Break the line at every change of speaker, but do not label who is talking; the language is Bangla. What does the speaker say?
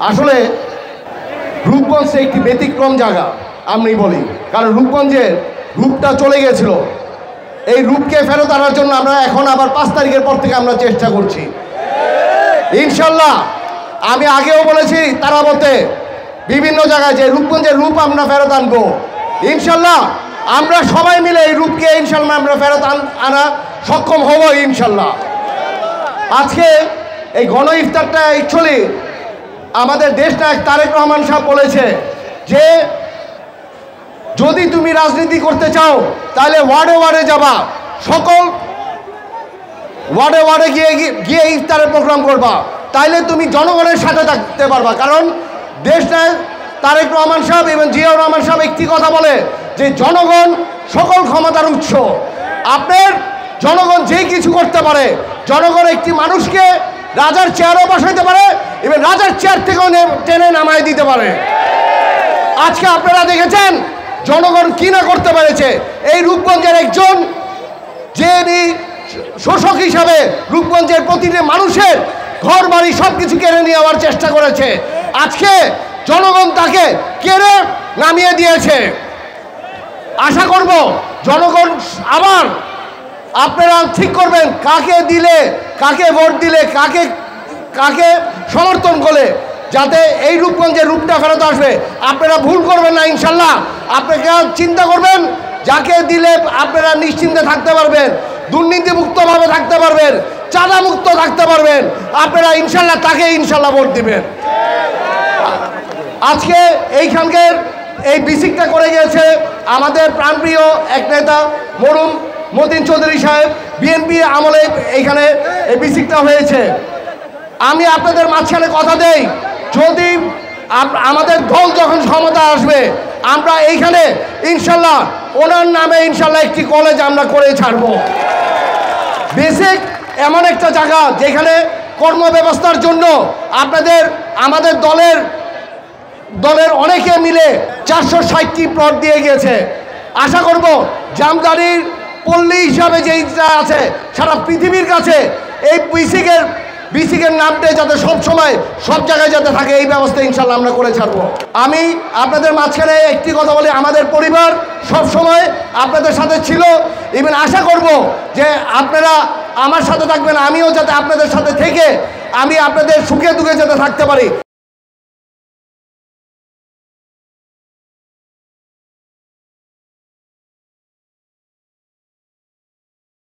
আসলে রূপগঞ্জ একটি ব্যতিক্রম জায়গা আমি বলি, কারণ রূপগঞ্জের রূপটা চলে গেছিল। এই রূপকে ফেরত আনার জন্য আমরা এখন আবার 5 তারিখের পর থেকে আমরা চেষ্টা করছি ইনশাল্লাহ। আমি আগেও বলেছি তারাবতে বিভিন্ন জায়গায় যে রূপগঞ্জের রূপ আমরা ফেরত আনবো ইনশাল্লাহ। আমরা সবাই মিলে এই রূপকে ইনশাল্লাহ আমরা ফেরত আনা সক্ষম হব ইনশাল্লাহ। আজকে এই গণ ইফতারটা অ্যাকচুয়ালি আমাদের দেশনায়ক তারেক রহমান সাহেব বলেছে যে যদি তুমি রাজনীতি করতে চাও তাহলে ওয়ার্ডে ওয়ার্ডে যাবা, সকল ওয়ার্ডে ওয়ার্ডে গিয়ে ইফতারের প্রোগ্রাম করবা, তাইলে তুমি জনগণের সাথে থাকতে পারবা। কারণ দেশনায়ক তারেক রহমান সাহেব এবং জিয়াউর রহমান সাহেব একটি কথা বলে যে জনগণ সকল ক্ষমতার উৎস। আপনার জনগণ যে কিছু করতে পারে, জনগণ একটি মানুষকে রাজার চেয়ারও বসাইতে পারে এবং রাজার চেয়ার থেকেও টেনে নামাই দিতে পারে। আজকে আপনারা দেখেছেন জনগণ কি না করতে পেরেছে। এই রূপগঞ্জের একজন যিনি শোষক হিসাবে রূপগঞ্জের প্রতিটি মানুষের ঘর বাড়ি সব কিছু কেড়ে নেওয়ার চেষ্টা করেছে, আজকে জনগণ তাকে কেড়ে নামিয়ে দিয়েছে। আশা করব জনগণ আবার আপনারা ঠিক করবেন কাকে দিলে, কাকে ভোট দিলে, কাকে সমর্থন করলে যাতে এই রূপগঞ্জের রূপটা ফেরত আসবে। আপনারা ভুল করবেন না ইনশাল্লাহ। আপনারা চিন্তা করবেন যাকে দিলে আপনারা নিশ্চিন্তে থাকতে পারবেন, দুর্নীতিমুক্তভাবে থাকতে পারবেন, চাঁদামুক্ত থাকতে পারবেন। আপনারা ইনশাল্লাহ তাকে ইনশাল্লাহ ভোট দিবেন। আজকে এইখানকার এই বিসিকটা করে গেছে আমাদের প্রাণপ্রিয় এক নেতা মরহুম মতিন চৌধুরী সাহেব, বিএনপি আমলে এইখানে এই বিসিকটা হয়েছে। আমি আপনাদের মাঝখানে কথা দেই, যদি আমাদের দল যখন ক্ষমতা আসবে আমরা এইখানে ইনশাল্লাহ ওনার নামে ইনশাল্লাহ একটি কলেজ আমরা করে ছাড়ব। বেসিক এমন একটা জায়গা যেখানে কর্মব্যবস্থার জন্য আমাদের দলের অনেকে মিলে 460টি প্লট দিয়ে গেছে। আশা করব জামদানির পল্লী হিসাবে যেইটা আছে সারা পৃথিবীর কাছে এই বিসিকের নামটা যাতে সব সময় সব জায়গায় যাতে থাকে এই ব্যবস্থা ইনশাল্লাহ আমরা করে ছাড়বো। আমি আপনাদের মাঝখানে একটি কথা বলি, আমাদের পরিবার সব সময় আপনাদের সাথে ছিল এবং আশা করব যে আপনারা আমার সাথে থাকবেন, আমিও যাতে আপনাদের সাথে থেকে আমি আপনাদের সুখে দুঃখে যাতে থাকতে পারি।